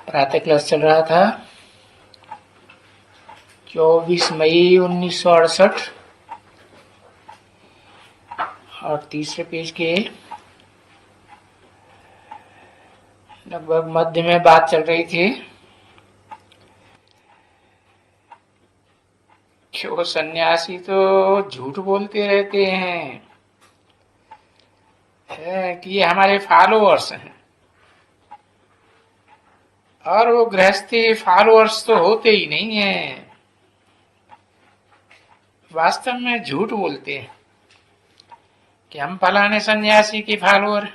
प्रातः क्लास चल रहा था 24 मई 1968 और तीसरे पेज के लगभग मध्य में बात चल रही थी कि वो सन्यासी तो झूठ बोलते रहते हैं कि ये हमारे फॉलोअर्स हैं, और वो गृहस्थी फॉलोअर्स तो होते ही नहीं है, वास्तव में झूठ बोलते हैं कि हम फलाने सन्यासी की फॉलोअर।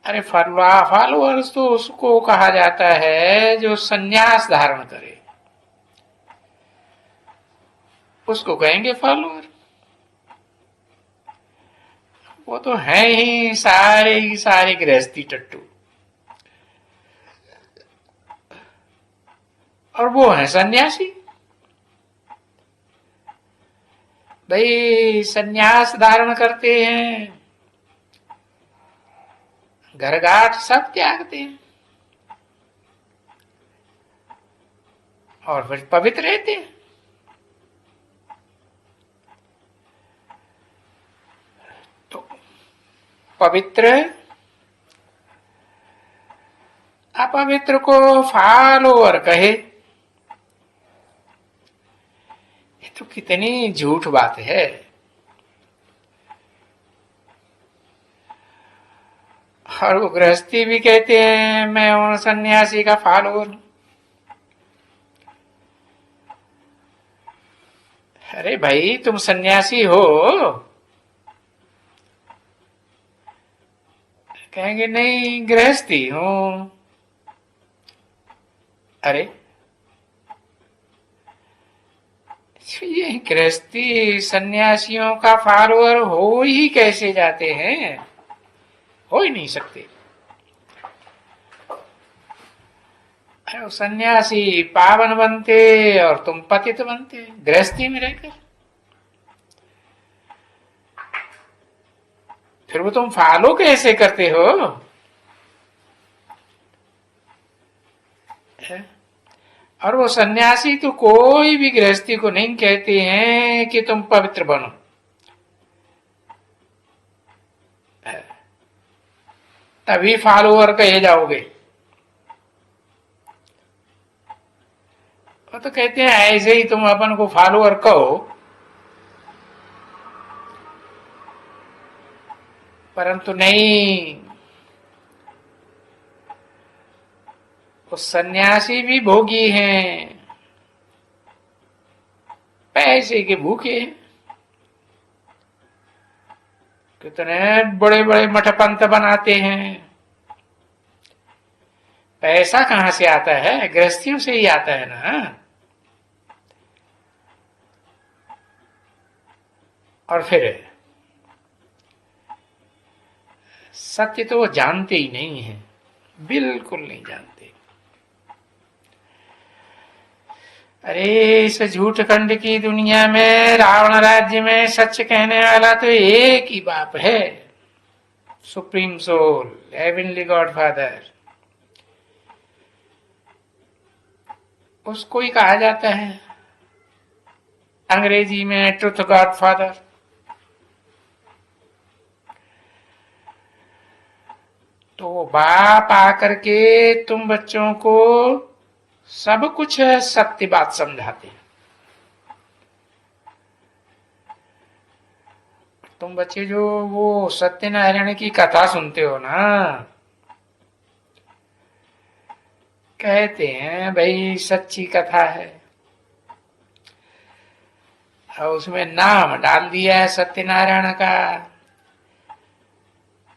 अरे फॉलोअर्स तो उसको कहा जाता है जो सन्यास धारण करे, उसको कहेंगे फॉलोअर। वो तो है ही सारे गृहस्थी टट्टू, और वो है सन्यासी। भाई सन्यास धारण करते हैं, घर घाट सब त्यागते हैं और फिर पवित्र रहते हैं। तो पवित्र अपवित्र को फॉलोअर कहे, ये तो कितनी झूठ बात है। और वो गृहस्थी भी कहते हैं मैं उन सन्यासी का फॉलोअर हूं। अरे भाई तुम सन्यासी हो? कहेंगे नहीं गृहस्थी हूं। अरे ये गृहस्थी सन्यासियों का फॉलोअर हो ही कैसे जाते हैं? हो ही नहीं सकते। अरे सन्यासी पावन बनते और तुम पतित बनते गृहस्थी में रहकर। फिर वो तुम फॉलो कैसे करते हो? और वो सन्यासी तो कोई भी गृहस्थी को नहीं कहते हैं कि तुम पवित्र बनो। तभी फॉलोअर कहे जाओगे। वो तो कहते हैं ऐसे ही तुम अपन को फॉलोअर कहो, परंतु नहीं, वो सन्यासी भी भोगी हैं, पैसे के भूखे हैं। कितने बड़े बड़े मठपंथ बनाते हैं। पैसा कहां से आता है? गृहस्थियों से ही आता है ना। और फिर सत्य तो वो जानते ही नहीं है, बिल्कुल नहीं जानते। अरे इस झूठ खंड की दुनिया में, रावण राज्य में सच कहने वाला तो एक ही बाप है, supreme soul, heavenly God father. उसको ही कहा जाता है अंग्रेजी में ट्रुथ गॉड फादर। तो बाप आकर के तुम बच्चों को सब कुछ सत्य बात समझाते हैं। तुम बच्चे जो वो सत्यनारायण की कथा सुनते हो ना, कहते हैं भाई सच्ची कथा है, और उसमें नाम डाल दिया है सत्यनारायण का।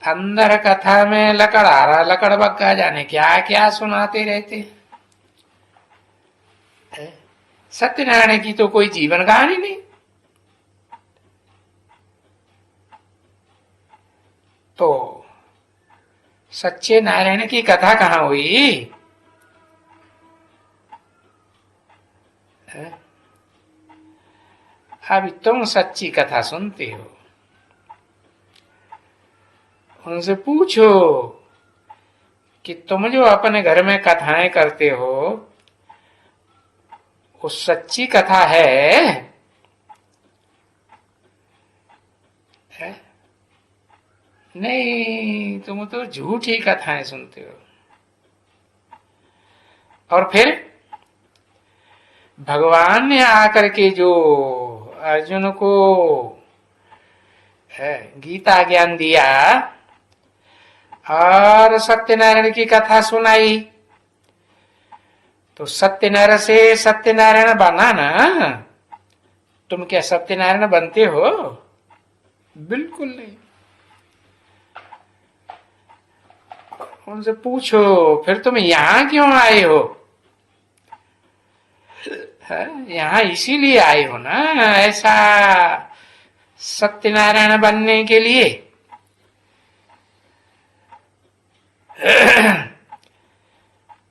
अंदर कथा में लकड़हारा लकड़ बग्गा जाने क्या क्या सुनाते रहते। सत्यनारायण की तो कोई जीवन कहानी नहीं। तो सच्चे नारायण की कथा कहां हुई? अभी तुम सच्ची कथा सुनते हो, उनसे पूछो कि तुम जो अपने घर में कथाएं करते हो वो सच्ची कथा है? नहीं, तुम तो झूठी कथाएं सुनते हो। और फिर भगवान ने आकर के जो अर्जुन को गीता ज्ञान दिया और सत्यनारायण की कथा सुनाई, तो सत्यनारायण से सत्यनारायण बना ना। तुम क्या सत्यनारायण बनते हो? बिल्कुल नहीं। उनसे पूछो फिर तुम यहां क्यों आए हो? यहां इसीलिए आए हो ना, ऐसा सत्यनारायण बनने के लिए।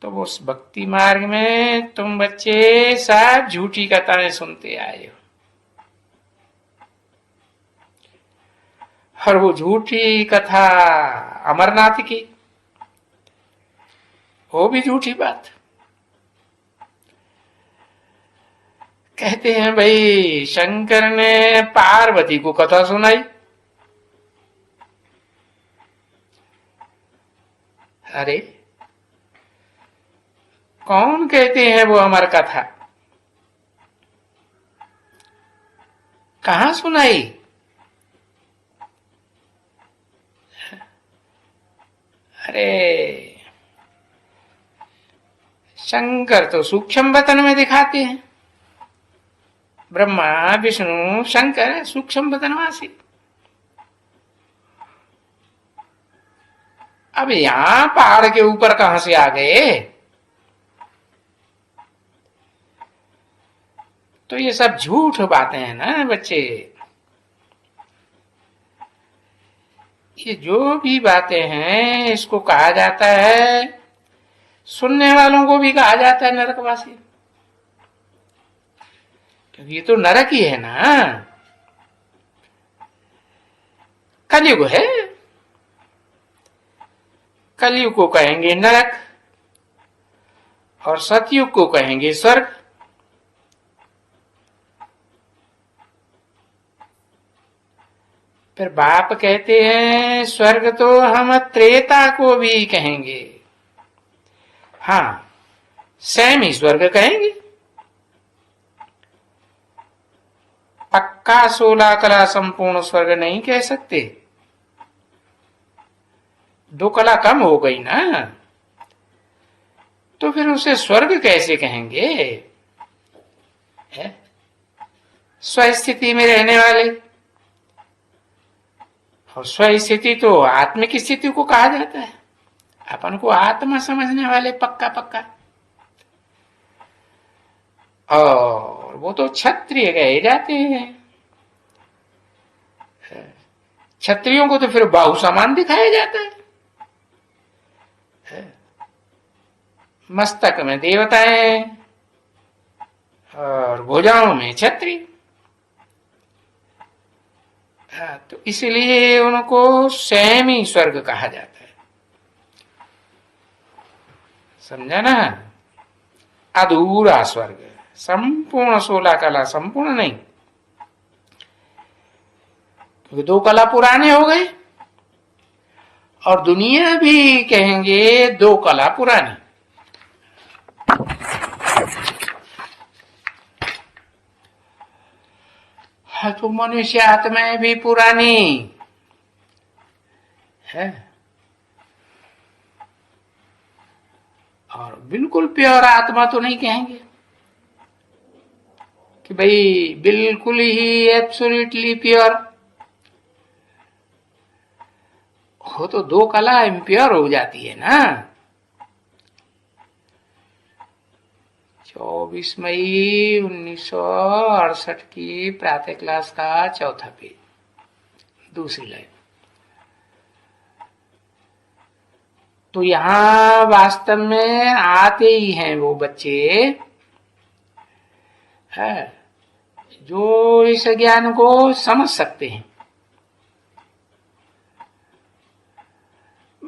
तो उस भक्ति मार्ग में तुम बच्चे सब झूठी कथाएं सुनते आए हो, और वो झूठी कथा अमरनाथ की, वो भी झूठी बात। कहते हैं भाई शंकर ने पार्वती को कथा सुनाई। अरे कौन कहते हैं वो अमर कथा? कहां सुनाई? अरे शंकर तो सूक्ष्म वतन में दिखाते हैं। ब्रह्मा विष्णु शंकर सूक्ष्म वतनवासी। अब यहां पहाड़ के ऊपर कहां से आ गए? तो ये सब झूठ बातें हैं ना बच्चे। ये जो भी बातें हैं इसको कहा जाता है, सुनने वालों को भी कहा जाता है नरकवासी, क्योंकि ये तो नरक ही है ना। कलयुग है, कलयुग को कहेंगे नरक और सतयुग को कहेंगे स्वर्ग। फिर बाप कहते हैं स्वर्ग तो हम त्रेता को भी कहेंगे। हाँ, सेम ही स्वर्ग कहेंगे। पक्का 16 कला संपूर्ण स्वर्ग नहीं कह सकते, 2 कला कम हो गई ना, तो फिर उसे स्वर्ग कैसे कहेंगे? स्वस्थिति में रहने वाले, और स्वस्थिति तो आत्मिक स्थिति को कहा जाता है। अपन को आत्मा समझने वाले पक्का पक्का, और वो तो क्षत्रिय कहे जाते हैं। क्षत्रियों को तो फिर बाहु समान दिखाया जाता है। मस्तक में देवताएं और भुजाओं में क्षत्रिय। तो इसलिए उनको सेमी स्वर्ग कहा जाता है। समझा ना? अधूरा स्वर्ग, संपूर्ण 16 कला संपूर्ण नहीं, क्योंकि 2 कला पुराने हो गए, और दुनिया भी कहेंगे 2 कला पुरानी। हाँ, तो मनुष्य आत्माएं भी पुरानी है, और बिल्कुल प्योर आत्मा तो नहीं कहेंगे कि भाई बिल्कुल ही एब्सोल्युटली प्योर हो, तो 2 कला इम्प्योर हो जाती है ना। 24 मई 1968 की प्रातः क्लास का 4था पेज, दूसरी लाइन। तो यहां वास्तव में आते ही हैं वो बच्चे है जो इस ज्ञान को समझ सकते हैं।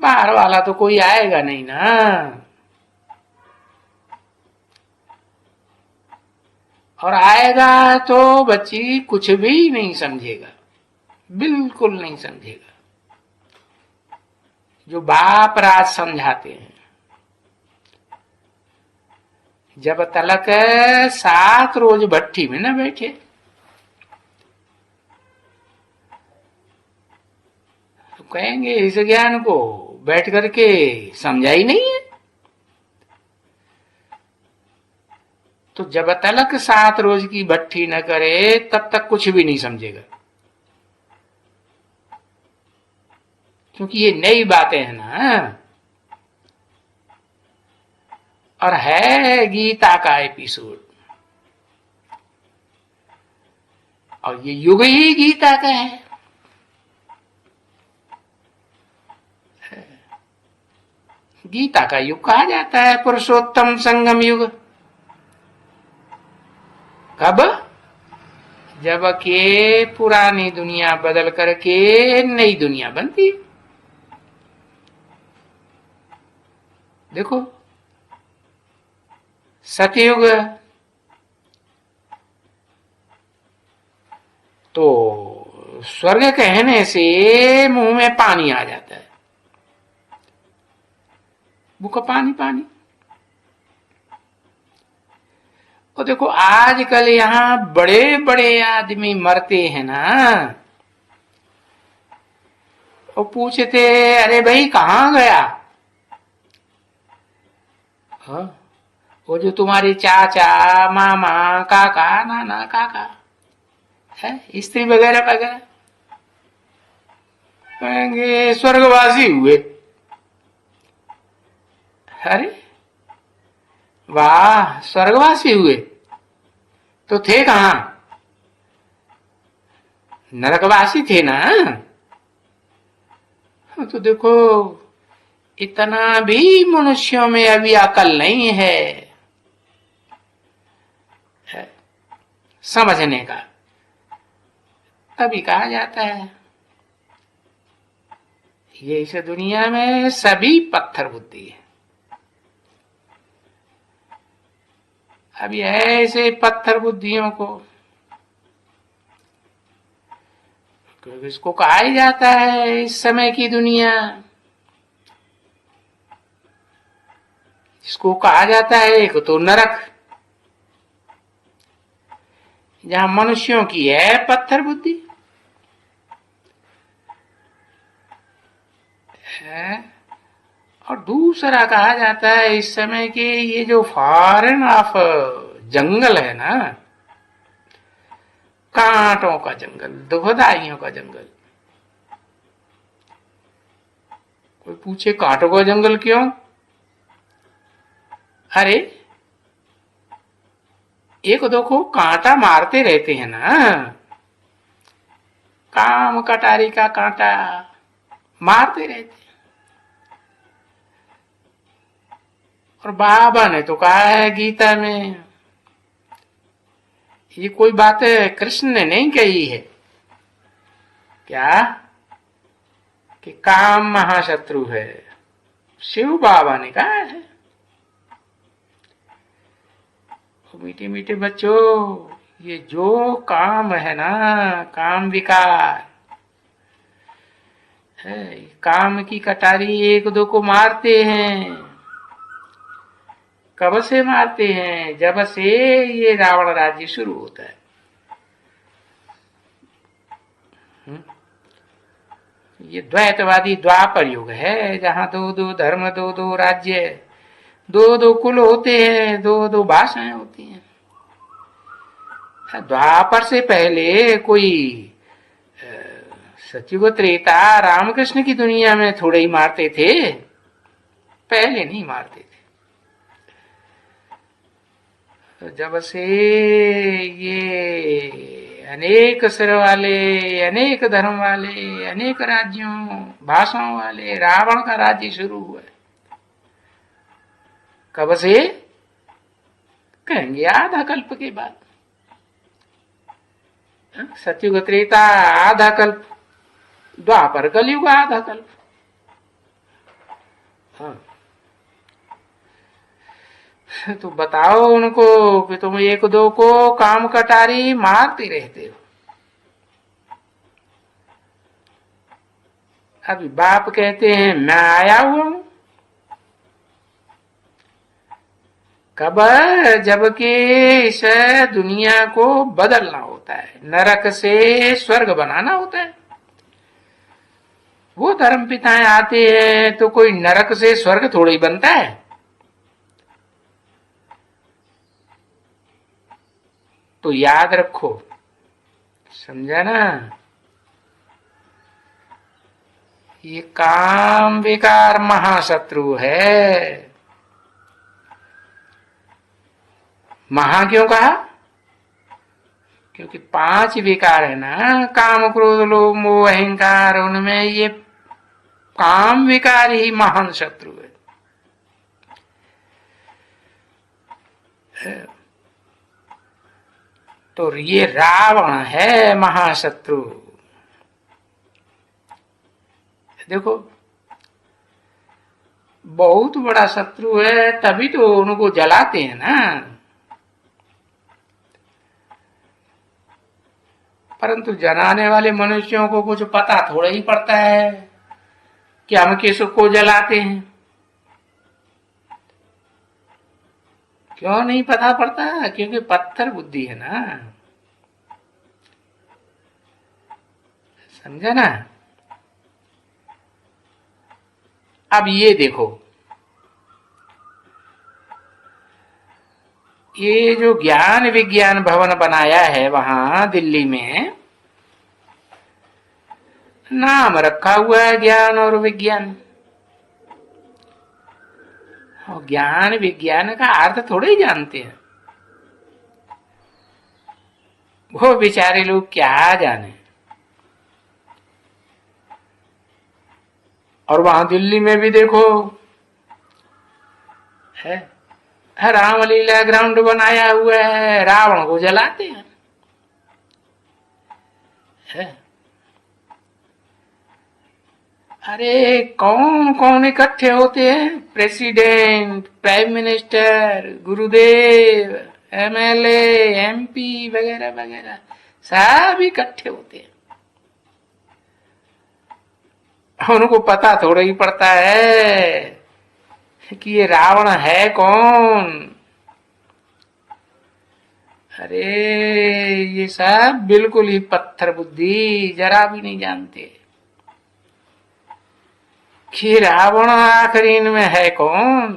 बाहर वाला तो कोई आएगा नहीं ना। और आएगा तो बच्ची कुछ भी नहीं समझेगा, बिल्कुल नहीं समझेगा। जो बाप राज समझाते हैं, जब तलक 7 रोज भट्ठी में न बैठे, तो कहेंगे इस ज्ञान को बैठ करके समझा ही नहीं है। तो जब तलक 7 रोज की भट्ठी न करे तब तक कुछ भी नहीं समझेगा, क्योंकि ये नई बातें हैं ना। और है गीता का एपिसोड, और ये युग ही गीता का है। गीता का युग कहा जाता है पुरुषोत्तम संगम युग। कब? जब के पुरानी दुनिया बदल करके नई दुनिया बनती है। देखो, सतयुग तो स्वर्ग कहने से मुंह में पानी आ जाता है, मुंह का पानी पानी। और देखो आजकल यहाँ बड़े बड़े आदमी मरते हैं ना, और पूछते अरे भाई कहाँ गया? हाँ, वो जो तुम्हारे चाचा मामा काका नाना काका है, स्त्री वगैरह वगैरह, कहेंगे स्वर्गवासी हुए। अरे वाह, स्वर्गवासी हुए तो थे कहां? नरकवासी थे ना। तो देखो इतना भी मनुष्यों में अभी अकल नहीं है समझने का। तभी कहा जाता है ये इस दुनिया में सभी पत्थर बुद्धि है। अब ऐसे पत्थर बुद्धियों को इसको कहा ही जाता है इस समय की दुनिया, इसको कहा जाता है एक तो नरक, जहां मनुष्यों की है पत्थर बुद्धि है, और दूसरा कहा जाता है इस समय के ये जो फॉरेन ऑफ जंगल है ना, कांटों का जंगल, दुखदाइयों का जंगल। कोई पूछे कांटों का जंगल क्यों? अरे एक दो को कांटा मारते रहते हैं ना, काम कटारी का कांटा मारते रहते हैं। और बाबा ने तो कहा है गीता में, ये कोई बात कृष्ण ने नहीं कही है क्या, कि काम महाशत्रु है, शिव बाबा ने कहा है। मीठे मीठे बच्चों, ये जो काम है ना, काम विकार है, काम की कटारी एक दो को मारते हैं। कब से मारते हैं? जब से ये रावण राज्य शुरू होता है। ये द्वैतवादी द्वापर युग है, जहां दो दो धर्म, दो दो राज्य, दो दो कुल होते हैं, दो दो भाषाएं होती हैं। द्वापर से पहले कोई सतयुग त्रेता रामकृष्ण की दुनिया में थोड़े ही मारते थे, पहले नहीं मारते थे। तो जब से ये अनेक सिर वाले, अनेक धर्म वाले, अनेक राज्यों भाषाओं वाले रावण का राज्य शुरू हुआ, कब से? कहेंगे आधा कल्प के बाद। सतयुग त्रेता आधा कल्प, द्वापर कलयुग आधा कल्प। हाँ। तो बताओ उनको कि तुम एक दो को काम कटारी मारते रहते हो। अभी बाप कहते हैं मैं आया हुआ हूं, कब? जबकि इस दुनिया को बदलना होता है, नरक से स्वर्ग बनाना होता है। वो धर्म पिताएं आते हैं तो कोई नरक से स्वर्ग थोड़ा ही बनता है। तो याद रखो, समझा ना? ये काम विकार महाशत्रु है। महा क्यों कहा? क्योंकि 5 विकार है ना, काम क्रोध लोभ मोह अहंकार, उनमें ये काम विकार ही महान शत्रु है। तो ये रावण है महाशत्रु। देखो बहुत बड़ा शत्रु है, तभी तो उनको जलाते हैं ना। परंतु जलाने वाले मनुष्यों को कुछ पता थोड़ा ही पड़ता है कि हम किसको जलाते हैं। क्यों नहीं पता पड़ता? क्योंकि पत्थर बुद्धि है ना, समझा ना? अब ये देखो, ये जो ज्ञान विज्ञान भवन बनाया है वहां दिल्ली में, नाम रखा हुआ है ज्ञान और विज्ञान। और ज्ञान विज्ञान का अर्थ थोड़े ही जानते हैं वो बेचारे लोग, क्या जाने। और वहां दिल्ली में भी देखो है, रामलीला ग्राउंड बनाया हुआ है, रावण को जलाते हैं है। अरे कौन कौन इकट्ठे होते हैं? प्रेसिडेंट, प्राइम मिनिस्टर, गुरुदेव, एमएलए, एमपी वगैरह वगैरह सब इकट्ठे होते हैं। उनको पता थोड़ा ही पड़ता है कि ये रावण है कौन। अरे ये सब बिल्कुल ही पत्थर बुद्धि, जरा भी नहीं जानते कि रावण आखिर इनमें है कौन।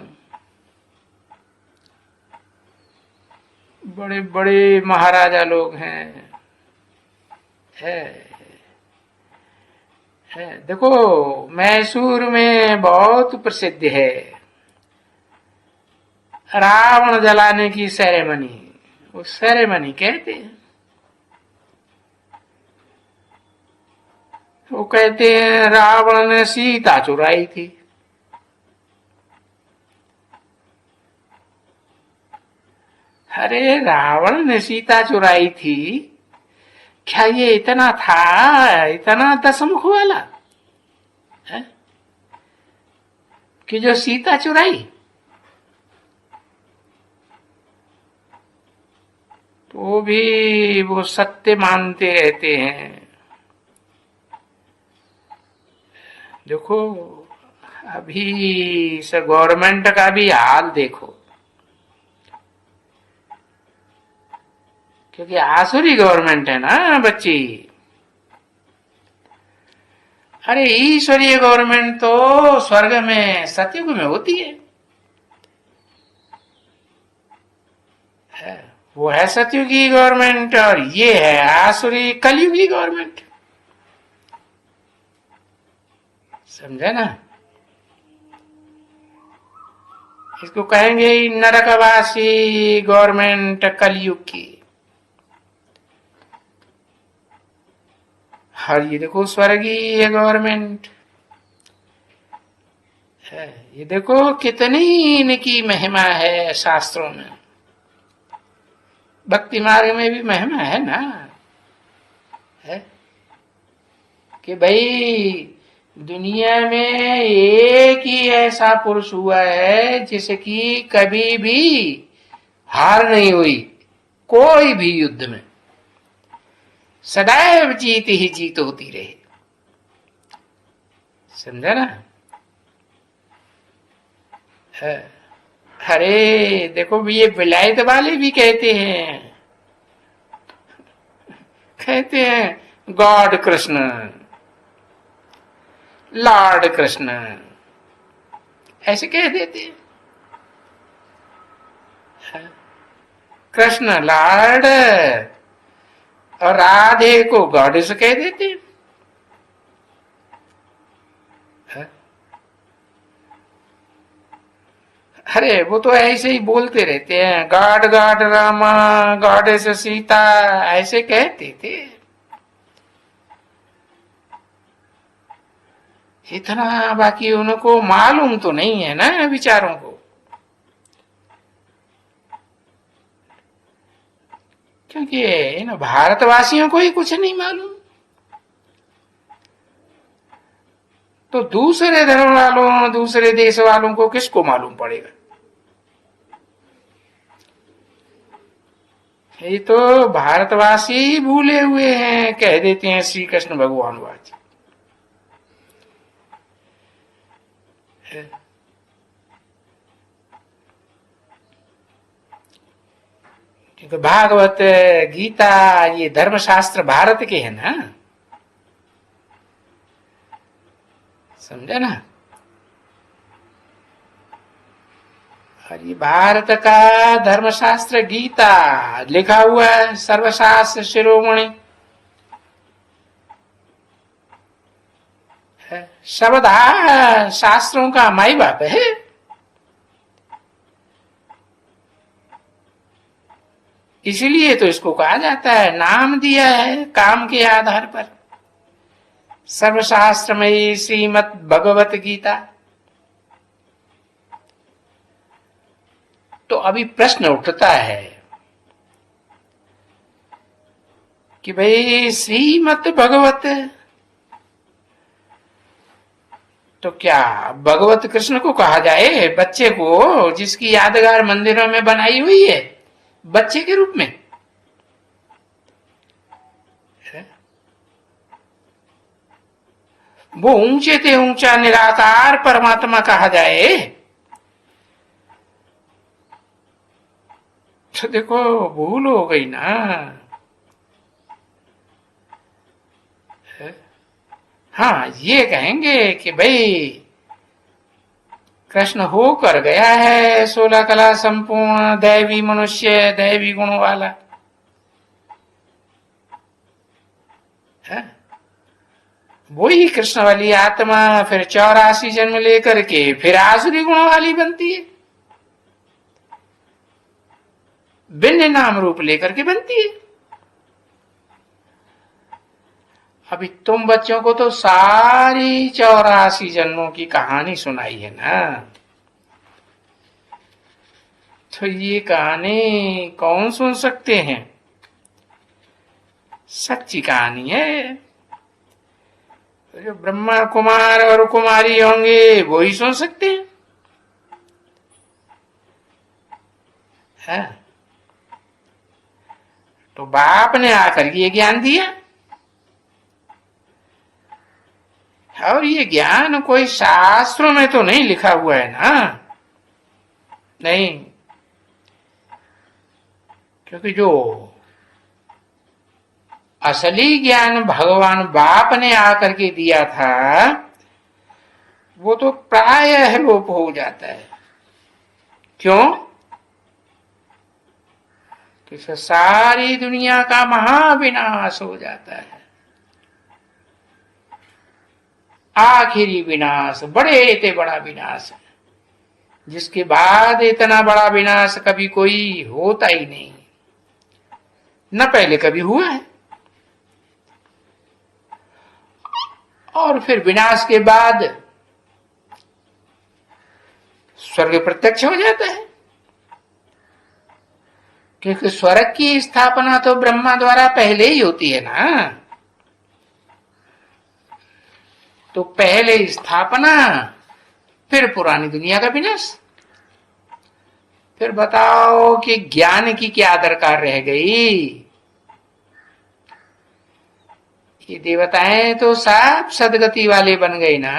बड़े बड़े महाराजा लोग हैं है। देखो मैसूर में बहुत प्रसिद्ध है रावण जलाने की सेरेमनी, वो सेरेमनी कहते हैं। वो कहते हैं रावण ने सीता चुराई थी। अरे रावण ने सीता चुराई थी, क्या ये इतना था, इतना दशमुख वाला है कि जो सीता चुराई? तो भी वो सत्य मानते रहते हैं। देखो अभी इस गवर्नमेंट का भी हाल देखो, क्योंकि आसुरी गवर्नमेंट है ना बच्ची। अरे ईश्वरीय गवर्नमेंट तो स्वर्ग में सतयुग में होती है। वो है सतयुगी गवर्नमेंट और ये है आसुरी कलयुगी गवर्नमेंट, समझे ना? इसको कहेंगे नरकवासी गवर्नमेंट कलयुग की। और ये देखो स्वर्गीय गवर्नमेंट है। ये देखो कितनी इनकी महिमा है शास्त्रों में, भक्ति मार्ग में भी महिमा है ना, है कि भाई दुनिया में एक ही ऐसा पुरुष हुआ है जिसकी कभी भी हार नहीं हुई, कोई भी युद्ध में सदैव जीत ही जीत होती रही। समझा ना? अरे देखो ये विलायत वाले भी कहते हैं गॉड कृष्ण, लॉर्ड कृष्ण, ऐसे कह देते हैं। कृष्ण लॉर्ड और राधे को गॉडेस कह देते हैं। अरे वो तो ऐसे ही बोलते रहते हैं, God God Rama, goddess Sita, ऐसे कहते थे। इतना बाकी उनको मालूम तो नहीं है ना विचारों को, क्योंकि इन भारतवासियों को ही कुछ नहीं मालूम, तो दूसरे धर्म वालों, दूसरे देश वालों को किसको मालूम पड़ेगा? ये तो भारतवासी भूले हुए हैं, कह देते हैं श्री कृष्ण भगवानवादी। क्योंकि भागवत गीता ये धर्मशास्त्र भारत के हैं ना, समझा ना? और ये भारत का धर्मशास्त्र गीता लिखा हुआ है, सर्वशास्त्र शिरोमणि, शब्द शास्त्रों का माई बाप है। इसलिए तो इसको कहा जाता है, नाम दिया है काम के आधार पर, सर्वशास्त्रमयी श्रीमद् भगवत गीता। तो अभी प्रश्न उठता है कि भाई श्रीमद् भगवत, तो क्या भगवत कृष्ण को कहा जाए, बच्चे को जिसकी यादगार मंदिरों में बनाई हुई है, बच्चे के रूप में? वो ऊंचे ते ऊंचा निराकार परमात्मा कहा जाए, तो देखो भूल हो गई ना। हाँ, ये कहेंगे कि भाई कृष्ण होकर गया है 16 कला संपूर्ण, दैवी मनुष्य, दैवी गुणों वाला है। वही कृष्ण वाली आत्मा फिर 84 जन्म लेकर के फिर आसुरी गुणों वाली बनती है, भिन्न नाम रूप लेकर के बनती है। अभी तुम बच्चों को तो सारी 84 जन्मों की कहानी सुनाई है ना, तो ये कहानी कौन सुन सकते हैं? सच्ची कहानी है, जो ब्रह्मा कुमार और कुमारी होंगे वो ही सुन सकते हैं। है? तो बाप ने आकर ये ज्ञान दिया, और ये ज्ञान कोई शास्त्रों में तो नहीं लिखा हुआ है ना, नहीं, क्योंकि जो असली ज्ञान भगवान बाप ने आकर के दिया था वो तो प्रायः लोप हो जाता है। क्यों? कि सारी दुनिया का महाविनाश हो जाता है, आखिरी विनाश, बड़े से बड़ा विनाश है, जिसके बाद इतना बड़ा विनाश कभी कोई होता ही नहीं, न पहले कभी हुआ है। और फिर विनाश के बाद स्वर्ग प्रत्यक्ष हो जाता है, क्योंकि स्वर्ग की स्थापना तो ब्रह्मा द्वारा पहले ही होती है ना। तो पहले स्थापना, फिर पुरानी दुनिया का विनाश। फिर बताओ कि ज्ञान की क्या दरकार रह गई। ये देवताएं तो सब सदगति वाले बन गए ना,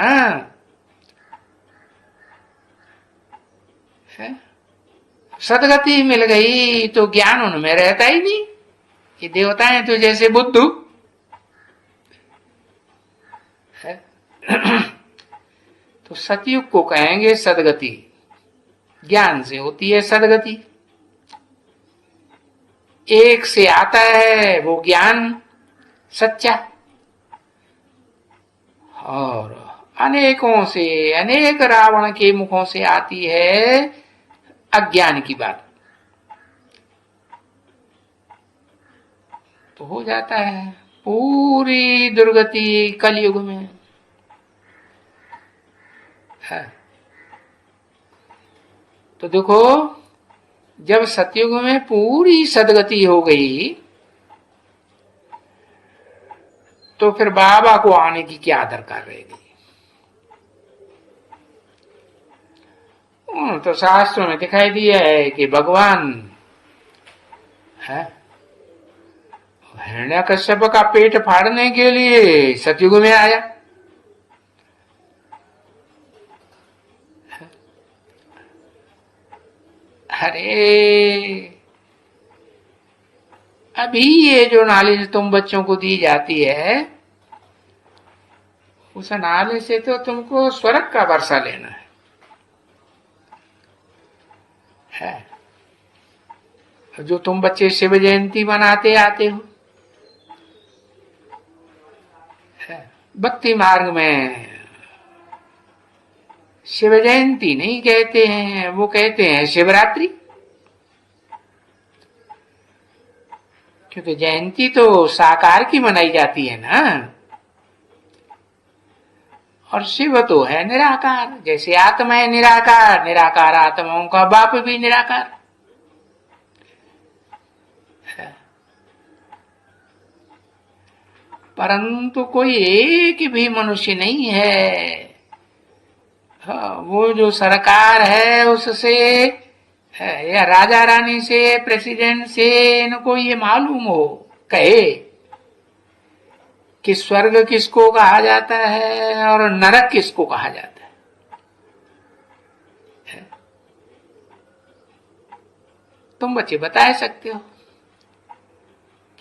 है? सदगति मिल गई तो ज्ञान उनमें रहता ही नहीं। ये देवताएं तो जैसे बुद्धू है। तो सतयुग को कहेंगे सदगति, ज्ञान से होती है सदगति। एक से आता है वो ज्ञान सच्चा, और अनेकों से, अनेक रावण के मुखों से आती है अज्ञान की बात। तो हो जाता है पूरी दुर्गति कलयुग में है। तो देखो, जब सतयुग में पूरी सदगति हो गई तो फिर बाबा को आने की क्या दरकार रहेगी। तो शास्त्रों में दिखाई दिया है कि भगवान है हिरण्यकश्यप का पेट फाड़ने के लिए सतयुग में आया। अरे अभी ये जो नॉलेज तुम बच्चों को दी जाती है, उस नॉलेज से तो तुमको स्वर्ग का वर्षा लेना है। जो तुम बच्चे शिव जयंती मनाते आते हो, भक्ति मार्ग में शिव जयंती नहीं कहते हैं, वो कहते हैं शिवरात्रि। क्योंकि जयंती तो साकार की मनाई जाती है ना, और शिव तो है निराकार। जैसे आत्मा है निराकार, निराकार आत्माओं का बाप भी निराकार है। परंतु कोई एक भी मनुष्य नहीं है, वो जो सरकार है उससे या राजा रानी से, प्रेसिडेंट से इनको ये मालूम हो, कहे कि स्वर्ग किसको कहा जाता है और नरक किसको कहा जाता है। तुम बच्चे बता सकते हो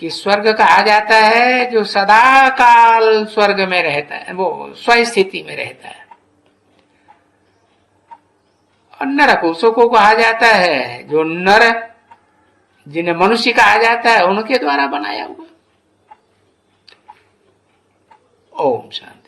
कि स्वर्ग कहा जाता है जो सदा काल स्वर्ग में रहता है, वो स्वस्थिति में रहता है, और नरक उसको कहा जाता है जो नर, जिन्हें मनुष्य कहा जाता है, उनके द्वारा बनाया हुआ। ओम शांति।